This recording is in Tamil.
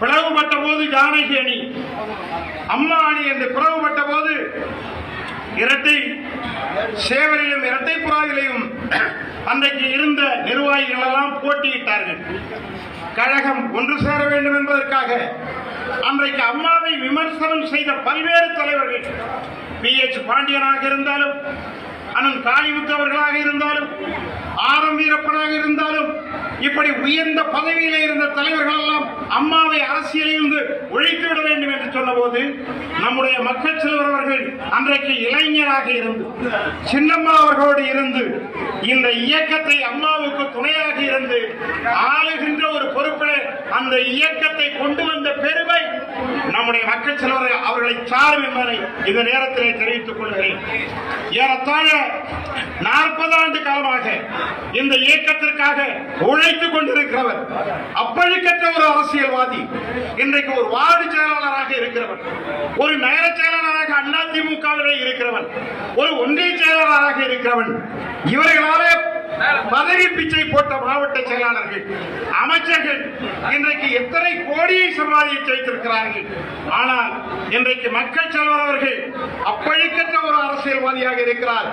பிளவுபட்ட போது ஜானகி அணி, அம்மா அணி என்று பிளவுபட்ட போது இரட்டை சேவரிலும் இரட்டை புறாவிலையும் அன்றைக்கு இருந்த நிர்வாகிகள் எல்லாம் போட்டியிட்டார்கள். கழகம் ஒன்று சேர வேண்டும் என்பதற்காக அன்றைக்கு அம்மாவை விமர்சனம் செய்த பல்வேறு தலைவர்கள், PH பாண்டியனாக இருந்தாலும், அண்ணன் காளிமுத்து அவர்களாக இருந்தாலும், ஆரம் வீரப்பனாக இருந்தாலும், இப்படி உயர்ந்த பதவியில் இருந்த தலைவர்கள் எல்லாம் அம்மாவை அரசியலிலிருந்து ஒழித்து விட வேண்டும் என்று சொன்னபோது நம்முடைய மக்கள் செல்வர் அவர்கள் அன்றைக்கு இளைஞராக இருந்து சின்னம்மா அவர்களோடு இருந்து இந்த இயக்கத்தை அம்மாவுக்கு துணையாக இருந்து ஆளுகின்ற ஒரு பொறுப்பில் அந்த இயக்கத்தை கொண்டு வந்த பெருமை நம்முடைய மக்கள் செல்வர் அவர்களை சாரும் என்பதை இந்த நேரத்திலே தெரிவித்துக் கொள்கிறேன். ஏறத்தாழ 40 ஆண்டு காலமாக இந்த இயக்கத்திற்காக உழைத்துக் கொண்டிருக்கிறவர், அப்பழுக்கற்ற ஒரு அரசியல்வாதி, இன்றைக்கு ஒரு வார்டு செயலாளராக இருக்கிறவர், ஒரு நகர செயலாளராக அதிமுகவிலே இருக்கிறவன், ஒரு ஒன்றிய செயலாளராக இருக்கிறவன், இவர்களாலே பதவி பிச்சை போட்ட மாவட்ட செயலாளர்கள், அமைச்சர்கள் இன்றைக்கு எத்தனை கோடியை சம்பாதித்து வைத்திருக்கிறார்கள். ஆனால் இன்றைக்கு மக்கள் செல்வர் அவர்கள் அப்பழுக்கற்ற ஒரு அரசியல்வாதியாக இருக்கிறார்.